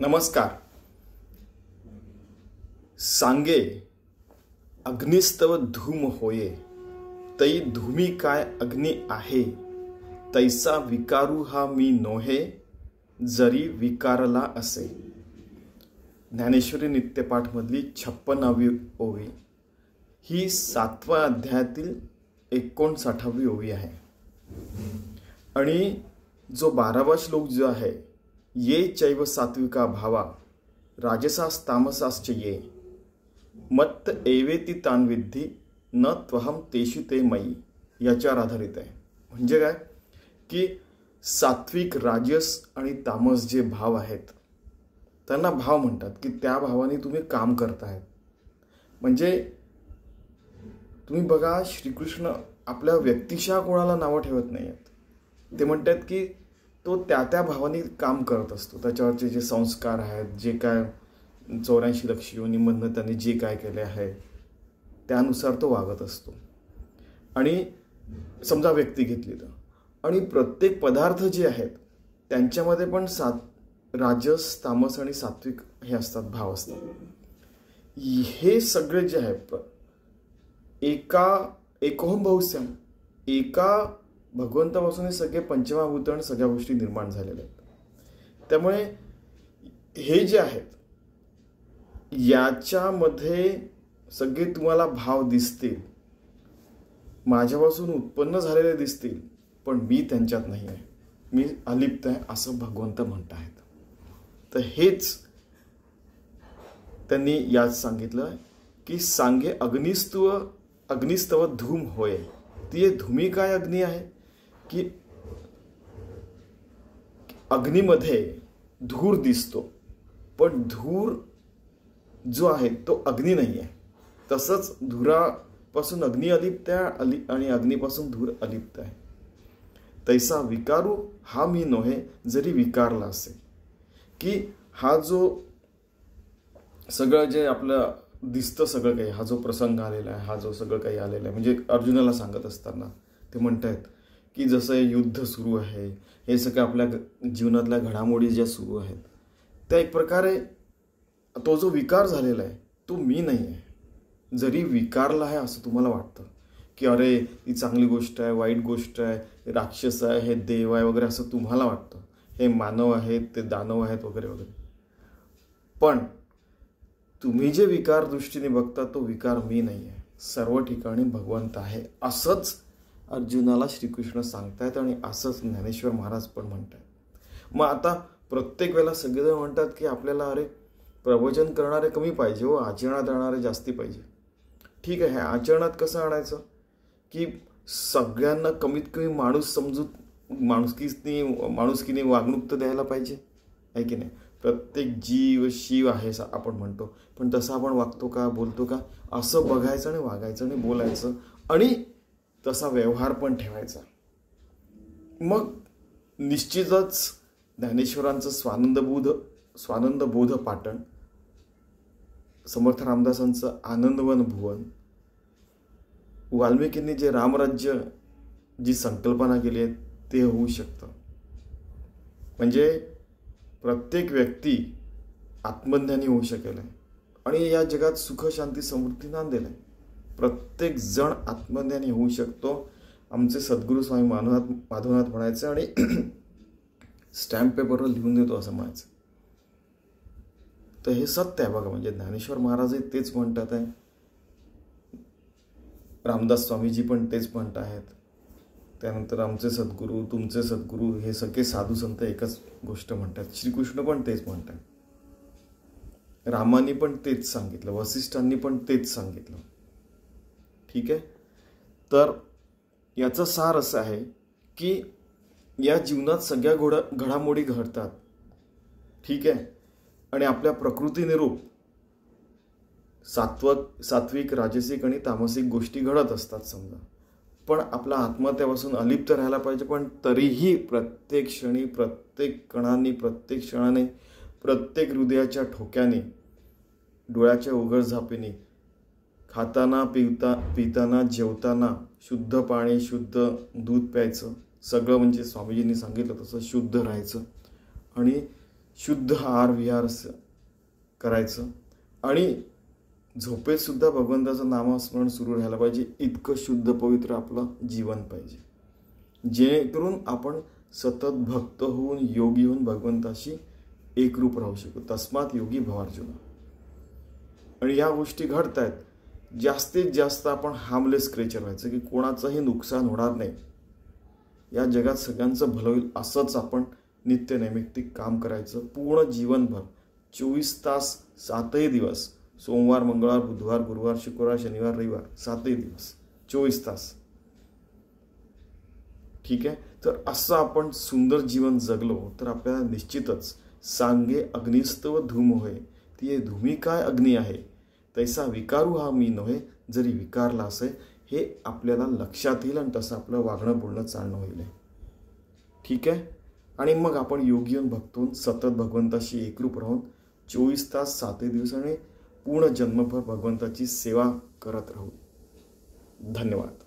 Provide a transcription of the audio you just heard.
नमस्कार. सांगे अग्निस्तव धूम होये, तै धूमी काय अग्नि आहे. तैसा विकारू हा मी नोहे, जरी विकारला असे. ज्ञानेश्वरी नित्यपाठ मधली 56वी ओवी ही 7व्या अध्यायातील 59वी ओवी आहे. आणि जो 12वा श्लोक जो आहे, ये चैव सात्विका भावा राजसास तामसाश्च ये, मत्त एवेति तान विद्धि न त्वहम तेषु ते मयी, याच्यावर आधारित आहे. म्हणजे काय की सात्विक, राजस आणि तामस जे भाव आहेत त्यांना भाव म्हणतात की त्या भावाने तुम्ही काम करतायत. म्हणजे तुम्ही बघा, श्रीकृष्ण आपल्या व्यक्तिशः कोणाला नावं ठेवत नाही आहेत. ते म्हणतात की तो त्या भावाने काम करत असतो. त्याच्यावरचे जे संस्कार आहेत, जे काय 84 लक्ष योनीमधनं त्यांनी जे काय केले आहे त्यानुसार तो वागत असतो. आणि समजा व्यक्ती घेतली तर, आणि प्रत्येक पदार्थ जे आहेत त्यांच्यामध्ये पण राजस, तामस आणि सात्विक हे असतात, भाव असतात. हे सगळे जे आहेत एकोहम बहुस्याम, एका भगवंतापासून हे सगळे पंचमहाभूत आणि सगळ्या गोष्टी निर्माण झालेल्या आहेत. त्यामुळे हे जे आहेत याच्यामध्ये सगळे तुम्हाला भाव दिसतील, माझ्यापासून उत्पन्न झालेले दिसतील, पण मी त्यांच्यात नाही आहे, मी अलिप्त आहे असं भगवंत म्हणत आहेत. तर हेच त्यांनी यात सांगितलं की सांगे अग्निस्तव धूम होय. ती धूमी काय अग्नी आहे की अग्नीमध्ये धूर दिसतो, पण धूर जो आहे तो अग्नी नाही आहे. तसंच धुरापासून अग्नी अलिप्त आहे आणि अग्नीपासून धूर अलिप्त आहे. तैसा विकारू हा मी नोहे, जरी विकारला असे. की हा जो सगळं जे आपलं दिसतं, सगळं काही, हा जो प्रसंग आलेला आहे, हा जो सगळं काही आलेला आहे, म्हणजे अर्जुनाला सांगत असताना ते म्हणतायत की जसं युद्ध सुरू आहे, हे सगळं आपल्या जीवनातल्या घडामोडी ज्या सुरू आहेत त्या एक प्रकारे तो जो विकार झालेला आहे तो मी नाही आहे. जरी विकारला आहे असं तुम्हाला वाटतं की अरे ही चांगली गोष्ट आहे, वाईट गोष्ट आहे, राक्षस आहे, हे देव आहे वगैरे असं तुम्हाला वाटतं, हे मानव आहेत, ते दानव आहेत वगैरे वगैरे. पण तुम्ही जे विकार दृष्टीने बघता तो विकार मी नाही आहे, सर्व ठिकाणी भगवंत आहे असंच अर्जुनाला श्रीकृष्ण सांगतायत. आणि असंच ज्ञानेश्वर महाराज पण म्हणतात. मग आता प्रत्येक वेळेला सगळेजण म्हणतात की आपल्याला अरे प्रवचन करणारे कमी पाहिजे हो, आचरणात आणणारे जास्ती पाहिजे. ठीक आहे, आचरणात कसं आणायचं की सगळ्यांना कमीत कमी माणूस समजून माणुसकीने वागणूक तर द्यायला पाहिजे, आहे की नाही. प्रत्येक जीव शिव आहे आपण म्हणतो, पण तसं आपण वागतो का, बोलतो का, असं बघायचं आणि वागायचं आणि बोलायचं आणि तसा व्यवहार पण ठेवायचा. मग निश्चितच ज्ञानेश्वरांचं स्वानंदबोध पाटण, समर्थ रामदासांचं आनंदवन भुवन, वाल्मिकींनी जे रामराज्य जी संकल्पना केली आहे ते होऊ शकतं. म्हणजे प्रत्येक व्यक्ती आत्मज्ञानी होऊ शकेल आणि या जगात सुख, शांती, समृद्धी नांदेल. प्रत्येक जण आत्मज्ञानी होऊ शकतो. आमचे सद्गुरू स्वामी माधवनाथ म्हणायचे आणि स्टॅम्प पेपरवर लिहून देतो असं म्हणायचं. तर हे सत्य आहे बघा. म्हणजे ज्ञानेश्वर महाराजही तेच म्हणतात आहे, रामदास स्वामीजी पण तेच म्हणत आहेत, त्यानंतर आमचे सद्गुरू, तुमचे सद्गुरू, हे सगळे साधू संत एकच गोष्ट म्हणतात. श्रीकृष्ण पण तेच म्हणतात, रामानी पण तेच सांगितलं, वसिष्ठांनी पण तेच सांगितलं. ठीक आहे. तर याचं सार असं आहे की या जीवनात सगळ्या घडामोडी घडतात, ठीक आहे, आणि आपल्या प्रकृतीने रूप सात्विक, राजसिक आणि तामसिक गोष्टी घडत असतात समजा. पण आपला आत्मा त्यापासून अलिप्त राहायला पाहिजे. पण तरीही प्रत्येक क्षणी, प्रत्येक कणाने, प्रत्येक क्षणाने, प्रत्येक हृदयाच्या ठोक्याने, डोळ्याच्या उघडझापेने, खाताना, पिताना, जेवताना शुद्ध पाणी, शुद्ध दूध प्यायचं, सगळं म्हणजे स्वामीजींनी सांगितलं तसं शुद्ध राहायचं. आणि शुद्ध आहार विहार करायचं आणि झोपेत सुद्धा भगवंताचं नामस्मरण सुरू राहायला पाहिजे. इतकं शुद्ध पवित्र आपलं जीवन पाहिजे, जेणेकरून आपण सतत भक्त होऊन योगी होऊन भगवंताशी एकरूप राहू शकू. तस्मात योगी भवार्जुन. आणि या गोष्टी घडत आहेत. जास्तीत जास्त आपण हार्मलेस क्रिएचर व्हायचं, की कोणाचंही नुकसान होणार नाही, या जगात सगळ्यांचं भलं होईल असंच आपण नित्य नैमित्तिक काम करायचं. पूर्ण जीवनभर 24 तास 7ही दिवस, सोमवार मंगळवार बुधवार गुरुवार शुक्रवार शनिवार रविवार 7ही दिवस 24 तास. ठीक आहे. तर असं आपण सुंदर जीवन जगलो तर आपल्याला निश्चितच सांगे अग्निस्तव धूम होय, ती धूमी काय अग्नी आहे, तैसा विकारू हा मी नव्हे, जरी विकारला असे, हे आपल्याला लक्षात येईल आणि तसं आपलं वागणं बोलणं चालणं होईल. ठीक आहे. आणि मग आपण योगी होऊन भक्त होऊन सतत भगवंताशी एकरूप राहून 24 तास 7ही दिवस आणि पूर्ण जन्मभर भगवंताची सेवा करत राहू. धन्यवाद.